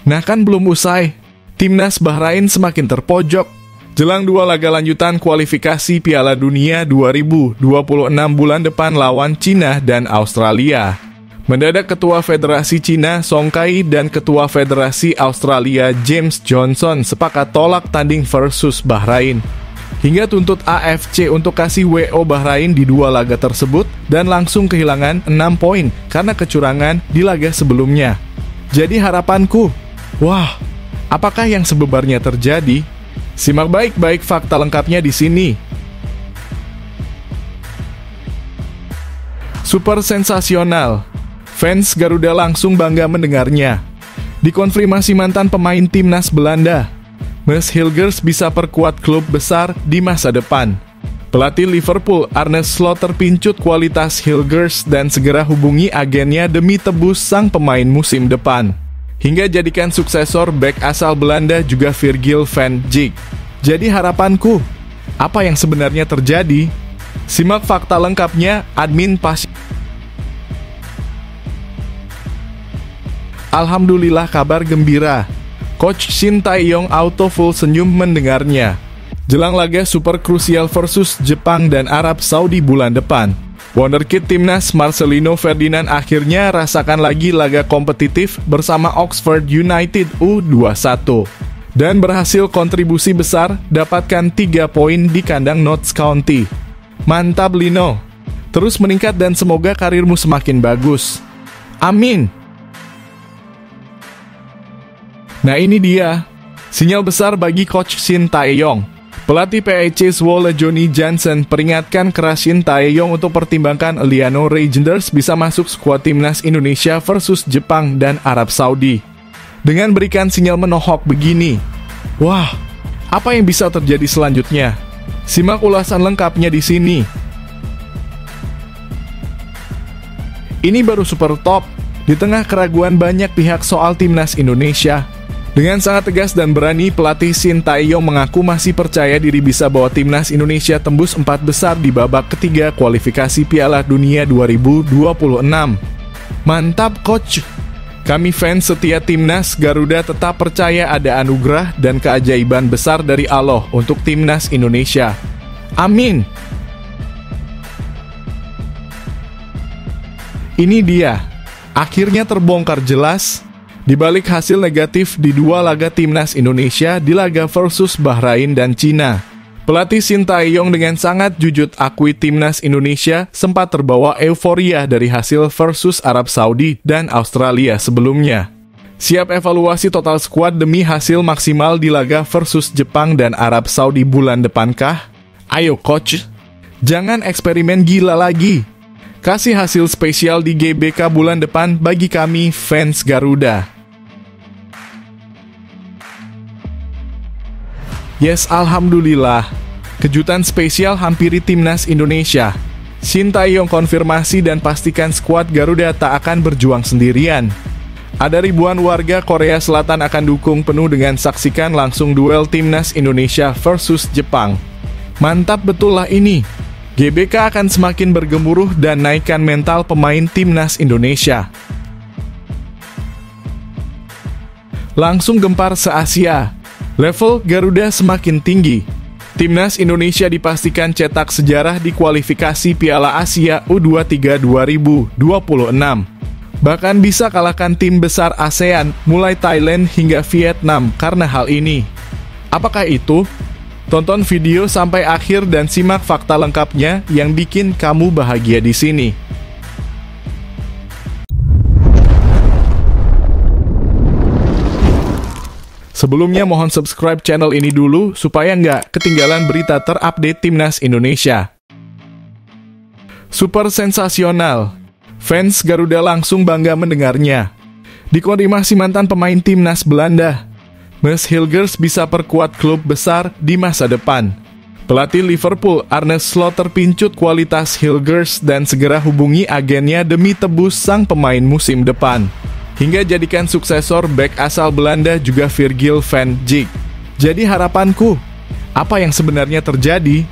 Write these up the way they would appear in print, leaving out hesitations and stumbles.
Nah kan belum usai, Timnas Bahrain semakin terpojok. Jelang 2 laga lanjutan kualifikasi Piala Dunia 2026 bulan depan lawan Cina dan Australia. Mendadak Ketua Federasi Cina Song Kai dan Ketua Federasi Australia James Johnson sepakat tolak tanding versus Bahrain. Hingga tuntut AFC untuk kasih WO Bahrain di 2 laga tersebut dan langsung kehilangan 6 poin karena kecurangan di laga sebelumnya. Jadi harapanku, wah, apakah yang sebenarnya terjadi? Simak baik-baik fakta lengkapnya di sini. Super sensasional. Fans Garuda langsung bangga mendengarnya. Dikonfirmasi mantan pemain timnas Belanda, Ms. Hilgers bisa perkuat klub besar di masa depan. Pelatih Liverpool Arne Slot terpincut kualitas Hilgers dan segera hubungi agennya demi tebus sang pemain musim depan. Hingga jadikan suksesor bek asal Belanda juga Virgil van Dijk. Jadi harapanku, apa yang sebenarnya terjadi? Simak fakta lengkapnya, admin pas. Alhamdulillah, kabar gembira. Coach Shin Tae-yong auto full senyum mendengarnya. Jelang laga super krusial versus Jepang dan Arab Saudi bulan depan, wonderkid timnas Marcelino Ferdinand akhirnya rasakan lagi laga kompetitif bersama Oxford United U21 dan berhasil kontribusi besar, dapatkan 3 poin di kandang Notts County. Mantap Lino, terus meningkat dan semoga karirmu semakin bagus. Amin. Nah ini dia, sinyal besar bagi Coach Shin Tae-yong. Pelatih PEC Zwolle Johnny Jansen peringatkan keras Shin Tae-yong untuk pertimbangkan Liano Reijnders bisa masuk skuad timnas Indonesia versus Jepang dan Arab Saudi. Dengan berikan sinyal menohok begini, wah, apa yang bisa terjadi selanjutnya? Simak ulasan lengkapnya di sini. Ini baru super top, di tengah keraguan banyak pihak soal timnas Indonesia. Dengan sangat tegas dan berani, pelatih Shin Tae-yong mengaku masih percaya diri bisa bawa timnas Indonesia tembus 4 besar di babak ketiga kualifikasi Piala Dunia 2026. Mantap coach! Kami fans setia timnas Garuda tetap percaya ada anugerah dan keajaiban besar dari Allah untuk timnas Indonesia. Amin! Ini dia, akhirnya terbongkar jelas. Di balik hasil negatif di 2 laga timnas Indonesia di laga versus Bahrain dan Cina, pelatih Shin Tae-yong dengan sangat jujur akui timnas Indonesia sempat terbawa euforia dari hasil versus Arab Saudi dan Australia sebelumnya. Siap evaluasi total skuad demi hasil maksimal di laga versus Jepang dan Arab Saudi bulan depankah? Ayo coach, jangan eksperimen gila lagi. Kasih hasil spesial di GBK bulan depan bagi kami fans Garuda. Yes, alhamdulillah. Kejutan spesial hampiri timnas Indonesia. Shin Tae-yong konfirmasi dan pastikan skuad Garuda tak akan berjuang sendirian. Ada ribuan warga Korea Selatan akan dukung penuh dengan saksikan langsung duel timnas Indonesia versus Jepang. Mantap betul lah ini. GBK akan semakin bergemuruh dan naikkan mental pemain timnas Indonesia. Langsung gempar se-Asia. Level Garuda semakin tinggi. Timnas Indonesia dipastikan cetak sejarah di kualifikasi Piala Asia U23 2026. Bahkan bisa kalahkan tim besar ASEAN mulai Thailand hingga Vietnam karena hal ini. Apakah itu? Tonton video sampai akhir dan simak fakta lengkapnya yang bikin kamu bahagia di sini. Sebelumnya mohon subscribe channel ini dulu supaya nggak ketinggalan berita terupdate timnas Indonesia. Super sensasional. Fans Garuda langsung bangga mendengarnya. Dikonfirmasi mantan pemain timnas Belanda, Ms. Hilgers bisa perkuat klub besar di masa depan. Pelatih Liverpool Arne Slot terpincut kualitas Hilgers dan segera hubungi agennya demi tebus sang pemain musim depan. Hingga jadikan suksesor bek asal Belanda juga Virgil van Dijk. Jadi harapanku, apa yang sebenarnya terjadi?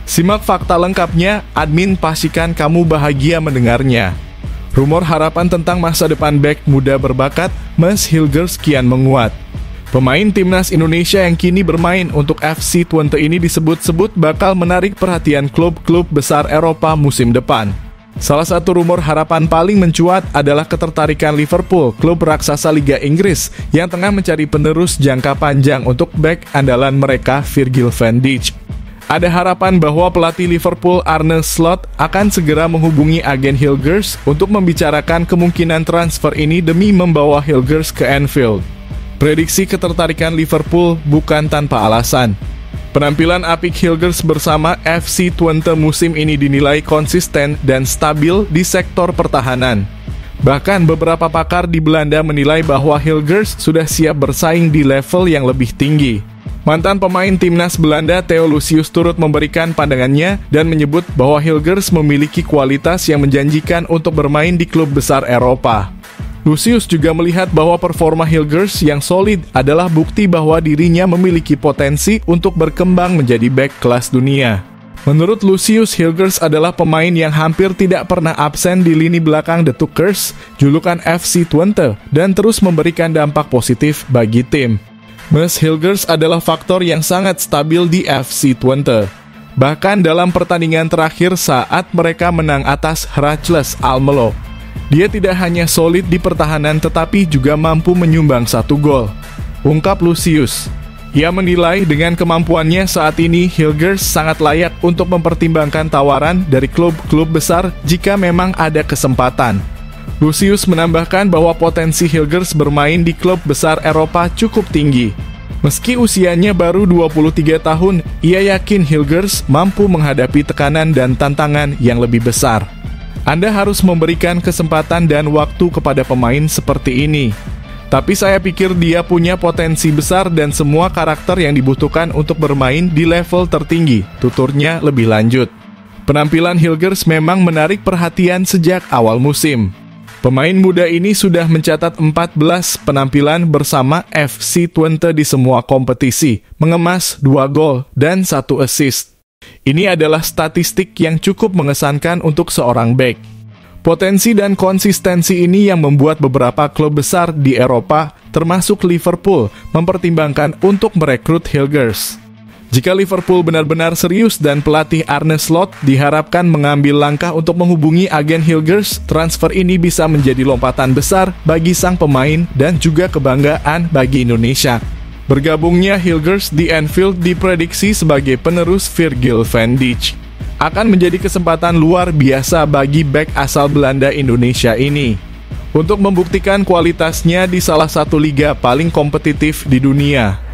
Simak fakta lengkapnya, admin pastikan kamu bahagia mendengarnya. Rumor harapan tentang masa depan bek muda berbakat Mads Hilgers kian menguat. Pemain timnas Indonesia yang kini bermain untuk FC Twente ini disebut-sebut bakal menarik perhatian klub-klub besar Eropa musim depan. Salah satu rumor harapan paling mencuat adalah ketertarikan Liverpool, klub raksasa Liga Inggris, yang tengah mencari penerus jangka panjang untuk bek andalan mereka Virgil van Dijk. Ada harapan bahwa pelatih Liverpool Arne Slot akan segera menghubungi agen Hilgers untuk membicarakan kemungkinan transfer ini demi membawa Hilgers ke Anfield. Prediksi ketertarikan Liverpool bukan tanpa alasan. Penampilan apik Hilgers bersama FC Twente musim ini dinilai konsisten dan stabil di sektor pertahanan. Bahkan beberapa pakar di Belanda menilai bahwa Hilgers sudah siap bersaing di level yang lebih tinggi. Mantan pemain timnas Belanda Theo Lucius turut memberikan pandangannya dan menyebut bahwa Hilgers memiliki kualitas yang menjanjikan untuk bermain di klub besar Eropa. Lucius juga melihat bahwa performa Hilgers yang solid adalah bukti bahwa dirinya memiliki potensi untuk berkembang menjadi bek kelas dunia. Menurut Lucius, Hilgers adalah pemain yang hampir tidak pernah absen di lini belakang The Tuckers, julukan FC Twente, dan terus memberikan dampak positif bagi tim. Mads Hilgers adalah faktor yang sangat stabil di FC Twente. Bahkan dalam pertandingan terakhir saat mereka menang atas Heracles Almelo, dia tidak hanya solid di pertahanan tetapi juga mampu menyumbang 1 gol, ungkap Lucius. Ia menilai dengan kemampuannya saat ini Hilgers sangat layak untuk mempertimbangkan tawaran dari klub-klub besar jika memang ada kesempatan. Lucius menambahkan bahwa potensi Hilgers bermain di klub besar Eropa cukup tinggi. Meski usianya baru 23 tahun, ia yakin Hilgers mampu menghadapi tekanan dan tantangan yang lebih besar. Anda harus memberikan kesempatan dan waktu kepada pemain seperti ini. Tapi saya pikir dia punya potensi besar dan semua karakter yang dibutuhkan untuk bermain di level tertinggi, tuturnya lebih lanjut. Penampilan Hilgers memang menarik perhatian sejak awal musim. Pemain muda ini sudah mencatat 14 penampilan bersama FC Twente di semua kompetisi, mengemas 2 gol dan 1 assist. Ini adalah statistik yang cukup mengesankan untuk seorang bek. Potensi dan konsistensi ini yang membuat beberapa klub besar di Eropa, termasuk Liverpool, mempertimbangkan untuk merekrut Hilgers. Jika Liverpool benar-benar serius dan pelatih Arne Slot diharapkan mengambil langkah untuk menghubungi agen Hilgers, transfer ini bisa menjadi lompatan besar bagi sang pemain dan juga kebanggaan bagi Indonesia. Bergabungnya Hilgers di Anfield diprediksi sebagai penerus Virgil van Dijk. Akan menjadi kesempatan luar biasa bagi bek asal Belanda Indonesia ini untuk membuktikan kualitasnya di salah satu liga paling kompetitif di dunia.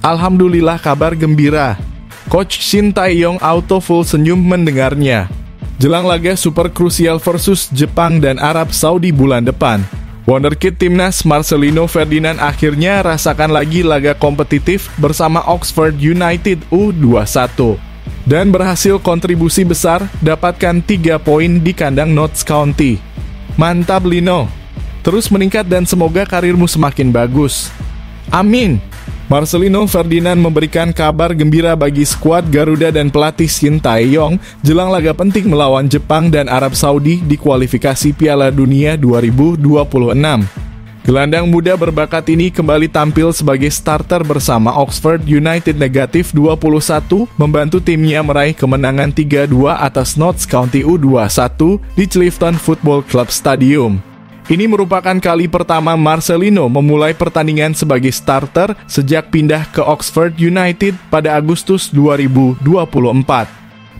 Alhamdulillah, kabar gembira. Coach Shin Tae-yong auto full senyum mendengarnya. Jelang laga super krusial versus Jepang dan Arab Saudi bulan depan, wonderkid timnas Marcelino Ferdinand akhirnya rasakan lagi laga kompetitif bersama Oxford United U21 dan berhasil kontribusi besar, dapatkan 3 poin di kandang Notts County. Mantap Lino, terus meningkat dan semoga karirmu semakin bagus. Amin. Marcelino Ferdinand memberikan kabar gembira bagi skuad Garuda dan pelatih Shin Tae-yong jelang laga penting melawan Jepang dan Arab Saudi di kualifikasi Piala Dunia 2026. Gelandang muda berbakat ini kembali tampil sebagai starter bersama Oxford United negatif 21, membantu timnya meraih kemenangan 3-2 atas Notts County U21 di Clifton Football Club Stadium. Ini merupakan kali pertama Marcelino memulai pertandingan sebagai starter sejak pindah ke Oxford United pada Agustus 2024.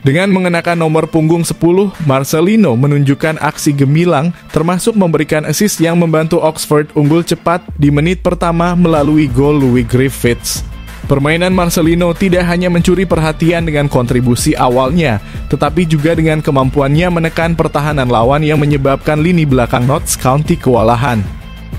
Dengan mengenakan nomor punggung 10, Marcelino menunjukkan aksi gemilang termasuk memberikan assist yang membantu Oxford unggul cepat di menit pertama melalui gol Louis Griffiths. Permainan Marcelino tidak hanya mencuri perhatian dengan kontribusi awalnya, tetapi juga dengan kemampuannya menekan pertahanan lawan yang menyebabkan lini belakang Notts County kewalahan.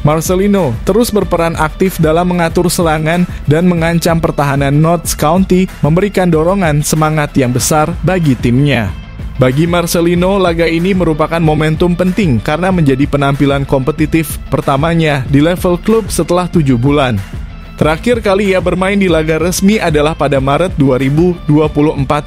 Marcelino terus berperan aktif dalam mengatur serangan dan mengancam pertahanan Notts County, memberikan dorongan semangat yang besar bagi timnya. Bagi Marcelino, laga ini merupakan momentum penting karena menjadi penampilan kompetitif pertamanya di level klub setelah 7 bulan. Terakhir kali ia bermain di laga resmi adalah pada Maret 2024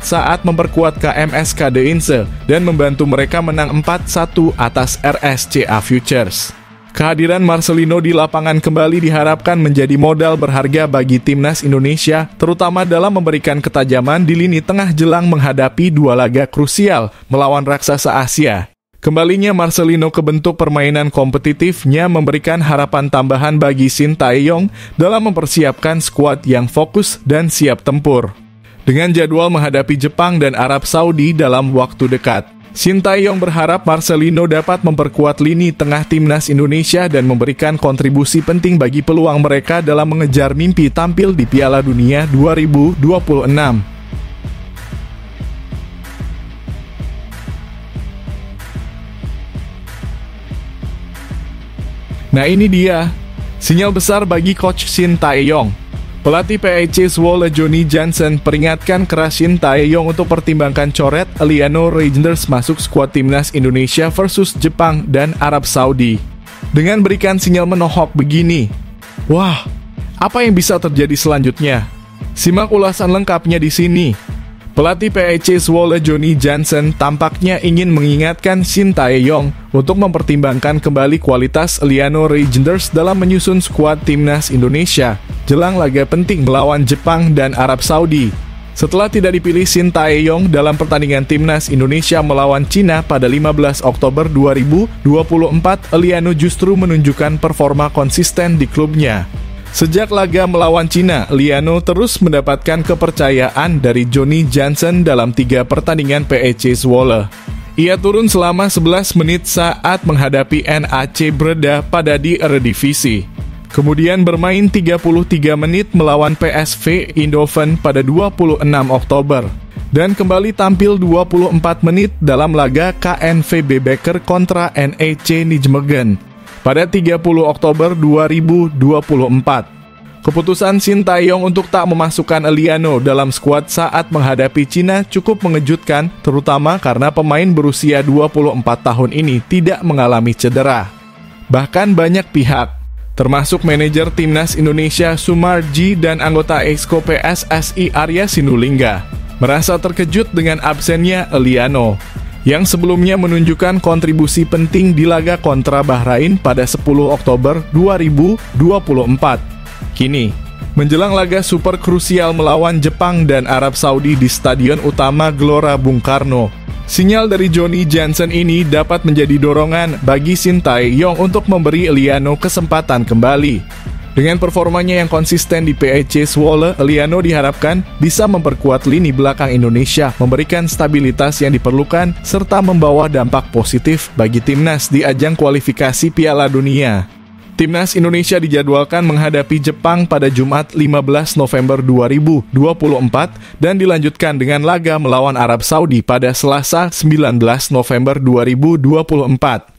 saat memperkuat KMS Kadeinse dan membantu mereka menang 4-1 atas RSCA Futures. Kehadiran Marcelino di lapangan kembali diharapkan menjadi modal berharga bagi timnas Indonesia, terutama dalam memberikan ketajaman di lini tengah jelang menghadapi dua laga krusial melawan raksasa Asia. Kembalinya Marcelino ke bentuk permainan kompetitifnya memberikan harapan tambahan bagi Shin Tae-yong dalam mempersiapkan skuad yang fokus dan siap tempur. Dengan jadwal menghadapi Jepang dan Arab Saudi dalam waktu dekat, Shin Tae-yong berharap Marcelino dapat memperkuat lini tengah timnas Indonesia dan memberikan kontribusi penting bagi peluang mereka dalam mengejar mimpi tampil di Piala Dunia 2026. Nah ini dia, sinyal besar bagi Coach Shin Tae-yong. Pelatih PEC Zwolle Johnny Jansen peringatkan keras Shin Tae-yong untuk pertimbangkan coret Eliano Reijnders masuk skuad timnas Indonesia versus Jepang dan Arab Saudi. Dengan berikan sinyal menohok begini, wah, apa yang bisa terjadi selanjutnya? Simak ulasan lengkapnya di sini. Pelatih PEC Zwolle Johnny Jansen tampaknya ingin mengingatkan Shin Tae-yong untuk mempertimbangkan kembali kualitas Eliano Reijnders dalam menyusun skuad timnas Indonesia jelang laga penting melawan Jepang dan Arab Saudi. Setelah tidak dipilih Shin Tae-yong dalam pertandingan timnas Indonesia melawan Cina pada 15 Oktober 2024, Eliano justru menunjukkan performa konsisten di klubnya. Sejak laga melawan Cina, Eliano terus mendapatkan kepercayaan dari Johnny Jansen dalam 3 pertandingan PEC Zwolle. Ia turun selama 11 menit saat menghadapi NAC Breda pada di Eredivisie. Kemudian bermain 33 menit melawan PSV Eindhoven pada 26 Oktober. Dan kembali tampil 24 menit dalam laga KNVB Beker kontra NEC Nijmegen pada 30 Oktober 2024. Keputusan Shin Tae-yong untuk tak memasukkan Eliano dalam skuad saat menghadapi Cina cukup mengejutkan, terutama karena pemain berusia 24 tahun ini tidak mengalami cedera. Bahkan banyak pihak, termasuk manajer timnas Indonesia Sumarji dan anggota Exco PSSI Arya Sinulinga, merasa terkejut dengan absennya Eliano, yang sebelumnya menunjukkan kontribusi penting di laga kontra Bahrain pada 10 Oktober 2024. Kini, menjelang laga super krusial melawan Jepang dan Arab Saudi di Stadion Utama Gelora Bung Karno, sinyal dari Johnny Jansen ini dapat menjadi dorongan bagi Shin Tae-yong untuk memberi Eliano kesempatan kembali. Dengan performanya yang konsisten di PEC Zwolle, Eliano diharapkan bisa memperkuat lini belakang Indonesia, memberikan stabilitas yang diperlukan, serta membawa dampak positif bagi timnas di ajang kualifikasi Piala Dunia. Timnas Indonesia dijadwalkan menghadapi Jepang pada Jumat 15 November 2024 dan dilanjutkan dengan laga melawan Arab Saudi pada Selasa 19 November 2024.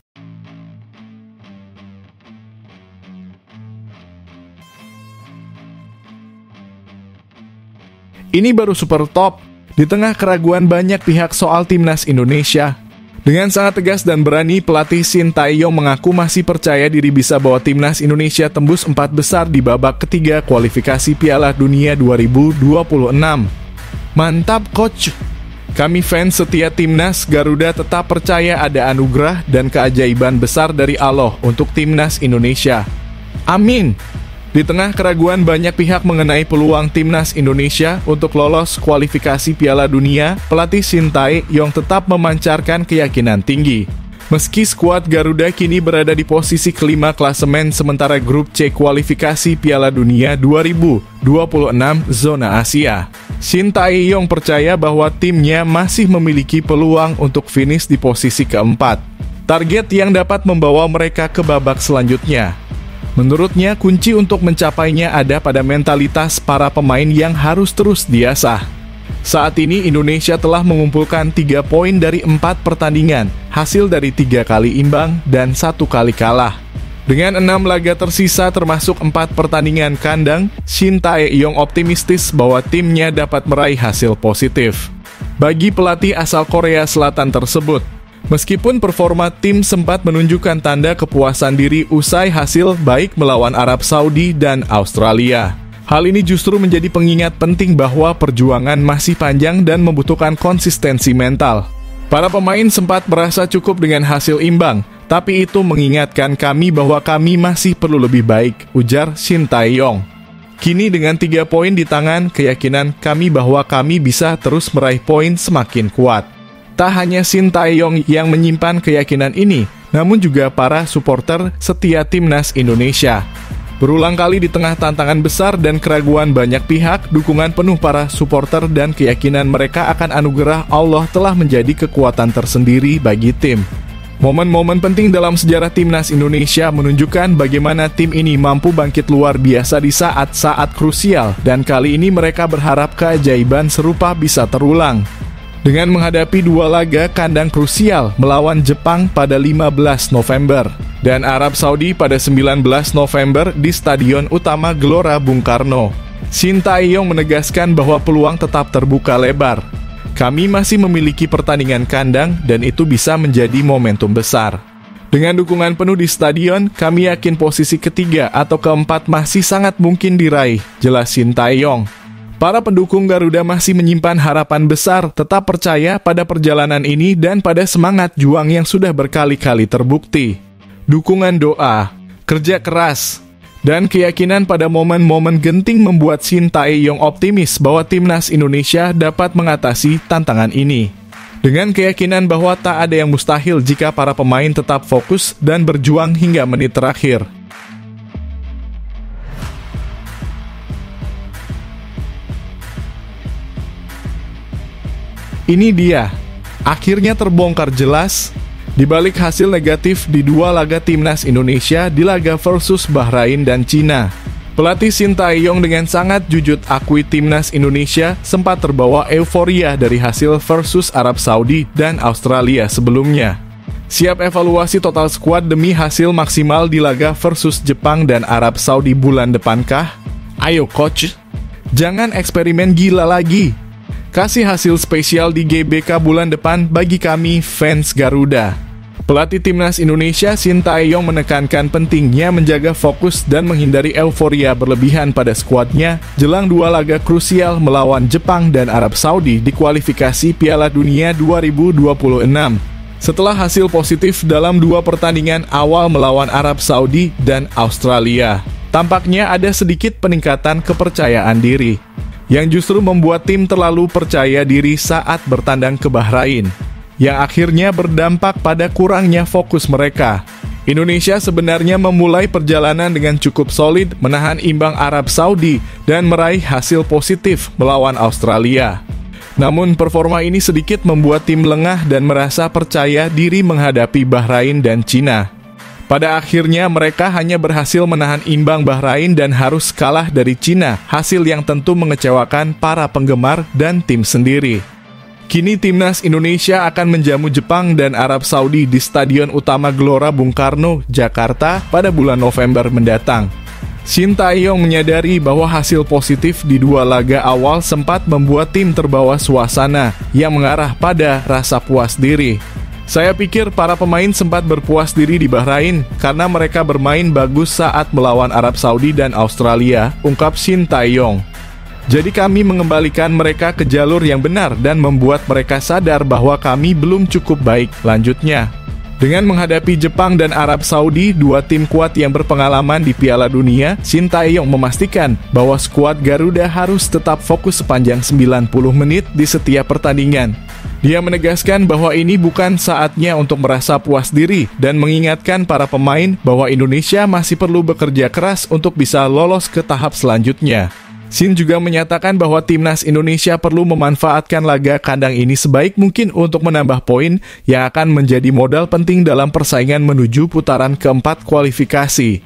Ini baru super top, di tengah keraguan banyak pihak soal timnas Indonesia. Dengan sangat tegas dan berani, pelatih Shin Tae-yong mengaku masih percaya diri bisa bawa timnas Indonesia tembus 4 besar di babak ketiga kualifikasi Piala Dunia 2026. Mantap, Coach! Kami fans setia timnas Garuda tetap percaya ada anugerah dan keajaiban besar dari Allah untuk timnas Indonesia. Amin! Di tengah keraguan banyak pihak mengenai peluang timnas Indonesia untuk lolos kualifikasi Piala Dunia, pelatih Shin Tae-yong tetap memancarkan keyakinan tinggi. Meski skuad Garuda kini berada di posisi kelima klasemen sementara grup C kualifikasi Piala Dunia 2026 zona Asia, Shin Tae-yong percaya bahwa timnya masih memiliki peluang untuk finish di posisi keempat. Target yang dapat membawa mereka ke babak selanjutnya. Menurutnya, kunci untuk mencapainya ada pada mentalitas para pemain yang harus terus diasah. Saat ini Indonesia telah mengumpulkan 3 poin dari 4 pertandingan, hasil dari 3 kali imbang dan 1 kali kalah. Dengan 6 laga tersisa termasuk 4 pertandingan kandang, Shin Tae-yong optimistis bahwa timnya dapat meraih hasil positif. Bagi pelatih asal Korea Selatan tersebut, meskipun performa tim sempat menunjukkan tanda kepuasan diri usai hasil baik melawan Arab Saudi dan Australia, Hal ini justru menjadi pengingat penting bahwa perjuangan masih panjang dan membutuhkan konsistensi mental. Para pemain sempat merasa cukup dengan hasil imbang, tapi itu mengingatkan kami bahwa kami masih perlu lebih baik, ujar Shin Tae-yong. Kini dengan 3 poin di tangan, keyakinan kami bahwa kami bisa terus meraih poin semakin kuat. Tak hanya Shin Tae-yong yang menyimpan keyakinan ini, namun juga para supporter setia timnas Indonesia. Berulang kali di tengah tantangan besar dan keraguan banyak pihak, dukungan penuh para supporter dan keyakinan mereka akan anugerah Allah telah menjadi kekuatan tersendiri bagi tim. Momen-momen penting dalam sejarah timnas Indonesia menunjukkan bagaimana tim ini mampu bangkit luar biasa di saat-saat krusial, dan kali ini mereka berharap keajaiban serupa bisa terulang. Dengan menghadapi 2 laga kandang krusial melawan Jepang pada 15 November dan Arab Saudi pada 19 November di Stadion Utama Gelora Bung Karno, Shin Tae-yong menegaskan bahwa peluang tetap terbuka lebar. Kami masih memiliki pertandingan kandang dan itu bisa menjadi momentum besar. Dengan dukungan penuh di stadion, kami yakin posisi ketiga atau keempat masih sangat mungkin diraih, jelas Shin Tae-yong. Para pendukung Garuda masih menyimpan harapan besar, tetap percaya pada perjalanan ini dan pada semangat juang yang sudah berkali-kali terbukti. Dukungan doa, kerja keras, dan keyakinan pada momen-momen genting membuat Shin Tae-yong optimis bahwa timnas Indonesia dapat mengatasi tantangan ini. Dengan keyakinan bahwa tak ada yang mustahil jika para pemain tetap fokus dan berjuang hingga menit terakhir. Ini dia, akhirnya terbongkar jelas, dibalik hasil negatif di 2 laga timnas Indonesia di laga versus Bahrain dan Cina. Pelatih Shin Tae-yong dengan sangat jujur akui timnas Indonesia sempat terbawa euforia dari hasil versus Arab Saudi dan Australia sebelumnya. Siap evaluasi total skuad demi hasil maksimal di laga versus Jepang dan Arab Saudi bulan depankah? Ayo coach, jangan eksperimen gila lagi. Kasih hasil spesial di GBK bulan depan bagi kami fans Garuda. Pelatih timnas Indonesia Shin Tae-yong menekankan pentingnya menjaga fokus dan menghindari euforia berlebihan pada skuadnya jelang 2 laga krusial melawan Jepang dan Arab Saudi di kualifikasi Piala Dunia 2026. Setelah hasil positif dalam 2 pertandingan awal melawan Arab Saudi dan Australia, tampaknya ada sedikit peningkatan kepercayaan diri, yang justru membuat tim terlalu percaya diri saat bertandang ke Bahrain, yang akhirnya berdampak pada kurangnya fokus mereka. Indonesia sebenarnya memulai perjalanan dengan cukup solid menahan imbang Arab Saudi dan meraih hasil positif melawan Australia. Namun performa ini sedikit membuat tim lengah dan merasa percaya diri menghadapi Bahrain dan Cina. Pada akhirnya mereka hanya berhasil menahan imbang Bahrain dan harus kalah dari Cina, hasil yang tentu mengecewakan para penggemar dan tim sendiri. Kini timnas Indonesia akan menjamu Jepang dan Arab Saudi di Stadion Utama Gelora Bung Karno, Jakarta pada bulan November mendatang. Shin Tae-yong menyadari bahwa hasil positif di 2 laga awal sempat membuat tim terbawa suasana yang mengarah pada rasa puas diri. Saya pikir para pemain sempat berpuas diri di Bahrain karena mereka bermain bagus saat melawan Arab Saudi dan Australia, ungkap Shin Tae-yong. Jadi kami mengembalikan mereka ke jalur yang benar dan membuat mereka sadar bahwa kami belum cukup baik, lanjutnya. Dengan menghadapi Jepang dan Arab Saudi, 2 tim kuat yang berpengalaman di Piala Dunia, Shin Tae-yong memastikan bahwa skuad Garuda harus tetap fokus sepanjang 90 menit di setiap pertandingan. Dia menegaskan bahwa ini bukan saatnya untuk merasa puas diri dan mengingatkan para pemain bahwa Indonesia masih perlu bekerja keras untuk bisa lolos ke tahap selanjutnya. Shin juga menyatakan bahwa timnas Indonesia perlu memanfaatkan laga kandang ini sebaik mungkin untuk menambah poin yang akan menjadi modal penting dalam persaingan menuju putaran keempat kualifikasi.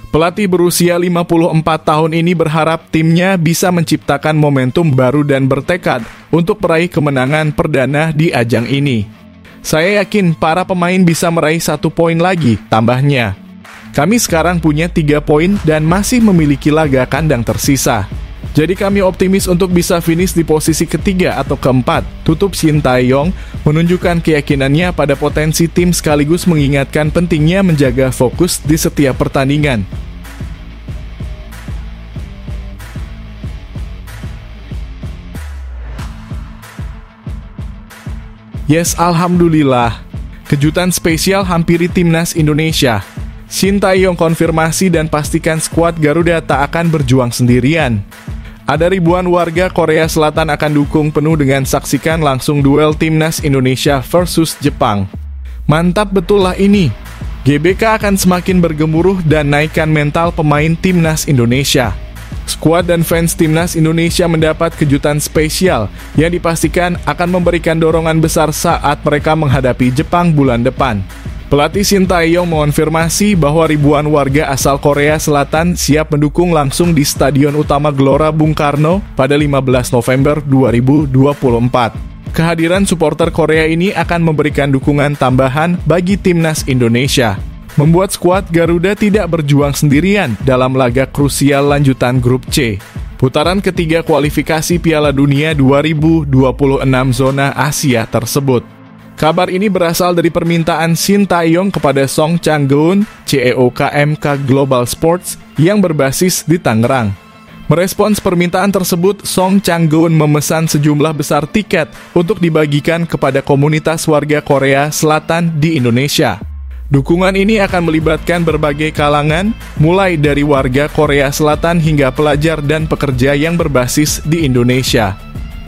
Pelatih berusia 54 tahun ini berharap timnya bisa menciptakan momentum baru dan bertekad untuk meraih kemenangan perdana di ajang ini. Saya yakin para pemain bisa meraih 1 poin lagi, tambahnya. Kami sekarang punya 3 poin dan masih memiliki laga kandang tersisa. Jadi kami optimis untuk bisa finish di posisi ketiga atau keempat, tutup Shin Tae-yong, menunjukkan keyakinannya pada potensi tim sekaligus mengingatkan pentingnya menjaga fokus di setiap pertandingan. Yes, alhamdulillah. Kejutan spesial hampiri timnas Indonesia. Shin Tae-yong konfirmasi dan pastikan skuad Garuda tak akan berjuang sendirian. Ada ribuan warga Korea Selatan akan dukung penuh dengan saksikan langsung duel timnas Indonesia versus Jepang. Mantap betul lah ini. GBK akan semakin bergemuruh dan naikkan mental pemain timnas Indonesia. Skuad dan fans timnas Indonesia mendapat kejutan spesial yang dipastikan akan memberikan dorongan besar saat mereka menghadapi Jepang bulan depan. Pelatih Shin Tae-yong mengonfirmasi bahwa ribuan warga asal Korea Selatan siap mendukung langsung di Stadion Utama Gelora Bung Karno pada 15 November 2024. Kehadiran supporter Korea ini akan memberikan dukungan tambahan bagi timnas Indonesia, membuat skuad Garuda tidak berjuang sendirian dalam laga krusial lanjutan Grup C. Putaran ketiga kualifikasi Piala Dunia 2026 zona Asia tersebut. Kabar ini berasal dari permintaan Shin Tae-yong kepada Song Chang-geun, CEO KMK Global Sports, yang berbasis di Tangerang. Merespons permintaan tersebut, Song Chang-geun memesan sejumlah besar tiket untuk dibagikan kepada komunitas warga Korea Selatan di Indonesia. Dukungan ini akan melibatkan berbagai kalangan, mulai dari warga Korea Selatan hingga pelajar dan pekerja yang berbasis di Indonesia.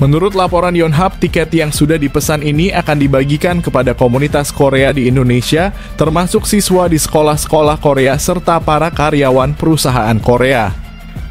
Menurut laporan Yonhap, tiket yang sudah dipesan ini akan dibagikan kepada komunitas Korea di Indonesia, termasuk siswa di sekolah-sekolah Korea serta para karyawan perusahaan Korea.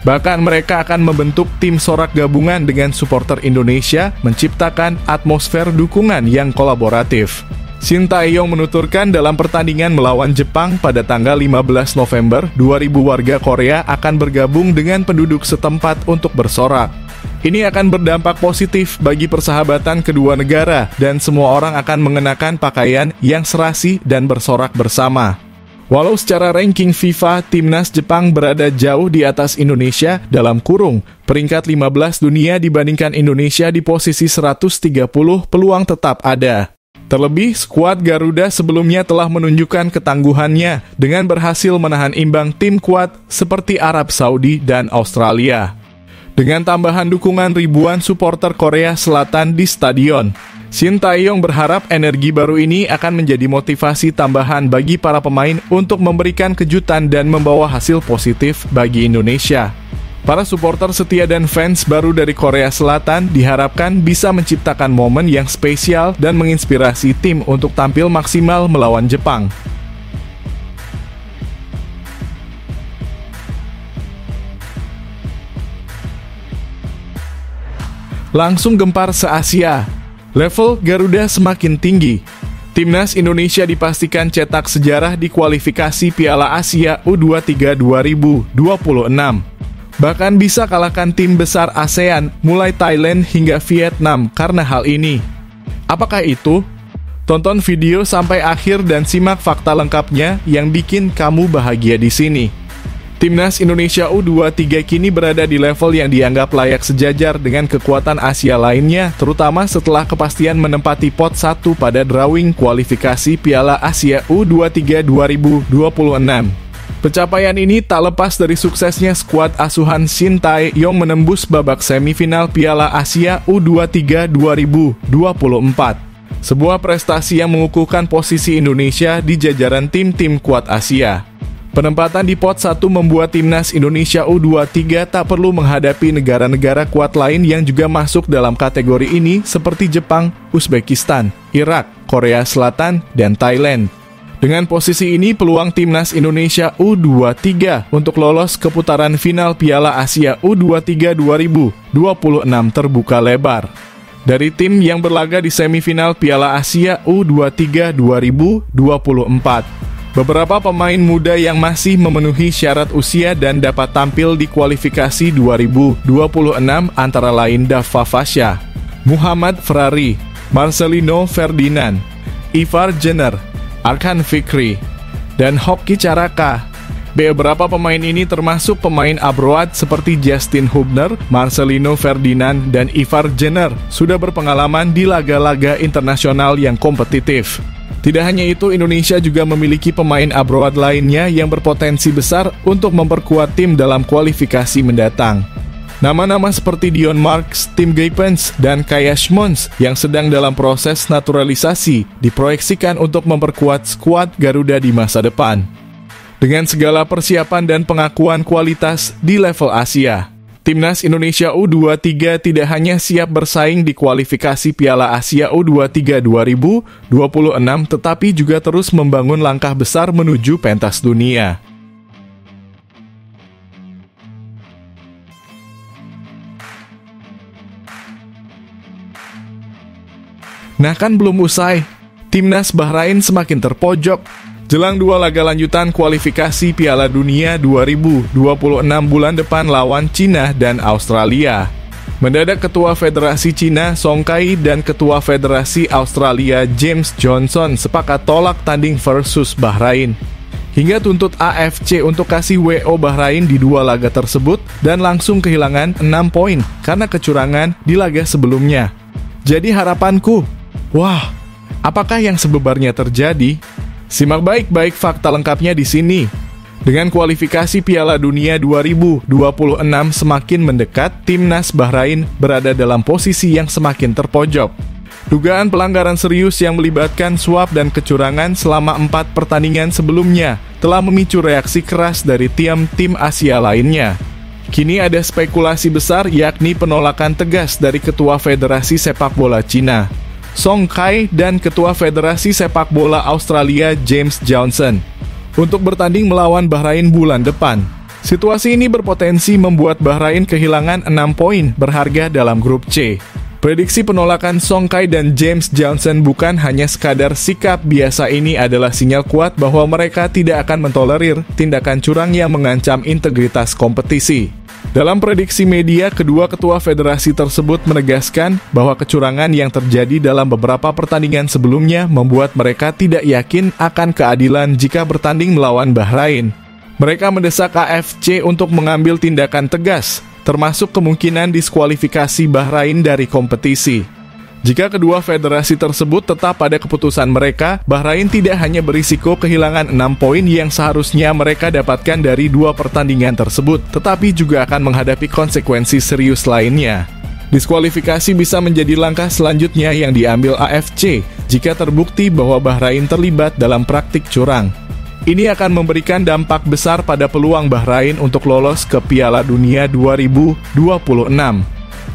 Bahkan mereka akan membentuk tim sorak gabungan dengan supporter Indonesia, menciptakan atmosfer dukungan yang kolaboratif. Shin Tae-yong menuturkan dalam pertandingan melawan Jepang pada tanggal 15 November, 2.000 warga Korea akan bergabung dengan penduduk setempat untuk bersorak. Ini akan berdampak positif bagi persahabatan kedua negara dan semua orang akan mengenakan pakaian yang serasi dan bersorak bersama. Walau secara ranking FIFA, timnas Jepang berada jauh di atas Indonesia dalam kurung peringkat 15 dunia dibandingkan Indonesia di posisi 130, peluang tetap ada. Terlebih, skuad Garuda sebelumnya telah menunjukkan ketangguhannya dengan berhasil menahan imbang tim kuat seperti Arab Saudi dan Australia. Dengan tambahan dukungan ribuan supporter Korea Selatan di stadion, Shin Tae-yong berharap energi baru ini akan menjadi motivasi tambahan bagi para pemain untuk memberikan kejutan dan membawa hasil positif bagi Indonesia. Para supporter setia dan fans baru dari Korea Selatan diharapkan bisa menciptakan momen yang spesial dan menginspirasi tim untuk tampil maksimal melawan Jepang. Langsung gempar se-Asia. Level Garuda semakin tinggi. Timnas Indonesia dipastikan cetak sejarah di kualifikasi Piala Asia U23 2026. Bahkan bisa kalahkan tim besar ASEAN, mulai Thailand hingga Vietnam karena hal ini. Apakah itu? Tonton video sampai akhir dan simak fakta lengkapnya yang bikin kamu bahagia di sini. Timnas Indonesia U23 kini berada di level yang dianggap layak sejajar dengan kekuatan Asia lainnya, terutama setelah kepastian menempati pot 1 pada drawing kualifikasi Piala Asia U23 2026. Pencapaian ini tak lepas dari suksesnya skuad asuhan Shin Tae-yong menembus babak semifinal Piala Asia U23 2024. Sebuah prestasi yang mengukuhkan posisi Indonesia di jajaran tim-tim kuat Asia. Penempatan di pot 1 membuat timnas Indonesia U23 tak perlu menghadapi negara-negara kuat lain yang juga masuk dalam kategori ini seperti Jepang, Uzbekistan, Irak, Korea Selatan, dan Thailand. Dengan posisi ini, peluang timnas Indonesia U23 untuk lolos ke putaran final Piala Asia U23 2026 terbuka lebar. Dari tim yang berlaga di semifinal Piala Asia U23 2024, beberapa pemain muda yang masih memenuhi syarat usia dan dapat tampil di kualifikasi 2026 antara lain Dava Fasya, Muhammad Ferrari, Marcelino Ferdinand, Ivar Jenner, Arkan Fikri, dan Hoki Caraka. Beberapa pemain ini termasuk pemain abroad seperti Justin Hubner, Marcelino Ferdinand, dan Ivar Jenner sudah berpengalaman di laga-laga internasional yang kompetitif. Tidak hanya itu, Indonesia juga memiliki pemain abroad lainnya yang berpotensi besar untuk memperkuat tim dalam kualifikasi mendatang. Nama-nama seperti Dion Marks, Tim Geipens, dan Kaya Schmons yang sedang dalam proses naturalisasi diproyeksikan untuk memperkuat skuad Garuda di masa depan. Dengan segala persiapan dan pengakuan kualitas di level Asia, Timnas Indonesia U23 tidak hanya siap bersaing di kualifikasi Piala Asia U23 2026, tetapi juga terus membangun langkah besar menuju pentas dunia. Nah kan belum usai, Timnas Bahrain semakin terpojok. Jelang dua laga lanjutan kualifikasi Piala Dunia 2026 bulan depan lawan Cina dan Australia. Mendadak Ketua Federasi Cina Song Kai dan Ketua Federasi Australia James Johnson sepakat tolak tanding versus Bahrain. Hingga tuntut AFC untuk kasih WO Bahrain di dua laga tersebut dan langsung kehilangan 6 poin karena kecurangan di laga sebelumnya. Jadi harapanku, wah, apakah yang sebenarnya terjadi? Simak baik-baik fakta lengkapnya di sini. Dengan kualifikasi Piala Dunia 2026 semakin mendekat, Timnas Bahrain berada dalam posisi yang semakin terpojok. Dugaan pelanggaran serius yang melibatkan suap dan kecurangan selama 4 pertandingan sebelumnya telah memicu reaksi keras dari tim Asia lainnya. Kini ada spekulasi besar yakni penolakan tegas dari Ketua Federasi Sepak Bola Cina, Song Kai, dan Ketua Federasi Sepak Bola Australia James Johnson untuk bertanding melawan Bahrain bulan depan. Situasi ini berpotensi membuat Bahrain kehilangan 6 poin berharga dalam grup C. Prediksi penolakan Song Kai dan James Johnson bukan hanya sekadar sikap biasa, ini adalah sinyal kuat bahwa mereka tidak akan mentolerir tindakan curang yang mengancam integritas kompetisi. Dalam prediksi media, kedua ketua federasi tersebut menegaskan bahwa kecurangan yang terjadi dalam beberapa pertandingan sebelumnya membuat mereka tidak yakin akan keadilan jika bertanding melawan Bahrain. Mereka mendesak AFC untuk mengambil tindakan tegas, termasuk kemungkinan diskualifikasi Bahrain dari kompetisi. Jika kedua federasi tersebut tetap pada keputusan mereka, Bahrain tidak hanya berisiko kehilangan 6 poin yang seharusnya mereka dapatkan dari 2 pertandingan tersebut, tetapi juga akan menghadapi konsekuensi serius lainnya. Diskualifikasi bisa menjadi langkah selanjutnya yang diambil AFC jika terbukti bahwa Bahrain terlibat dalam praktik curang. Ini akan memberikan dampak besar pada peluang Bahrain untuk lolos ke Piala Dunia 2026.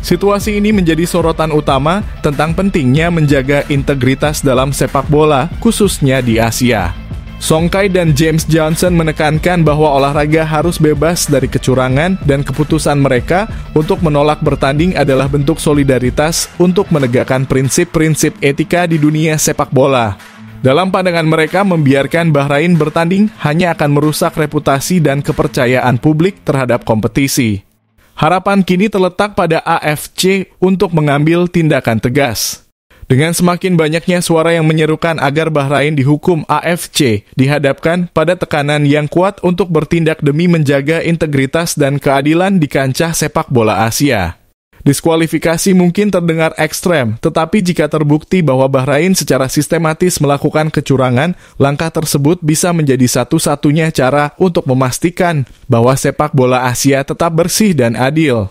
Situasi ini menjadi sorotan utama tentang pentingnya menjaga integritas dalam sepak bola, khususnya di Asia. Song Kai dan James Johnson menekankan bahwa olahraga harus bebas dari kecurangan dan keputusan mereka untuk menolak bertanding adalah bentuk solidaritas untuk menegakkan prinsip-prinsip etika di dunia sepak bola. Dalam pandangan mereka, membiarkan Bahrain bertanding hanya akan merusak reputasi dan kepercayaan publik terhadap kompetisi. Harapan kini terletak pada AFC untuk mengambil tindakan tegas. Dengan semakin banyaknya suara yang menyerukan agar Bahrain dihukum, AFC dihadapkan pada tekanan yang kuat untuk bertindak demi menjaga integritas dan keadilan di kancah sepak bola Asia. Diskualifikasi mungkin terdengar ekstrem, tetapi jika terbukti bahwa Bahrain secara sistematis melakukan kecurangan, langkah tersebut bisa menjadi satu-satunya cara untuk memastikan bahwa sepak bola Asia tetap bersih dan adil.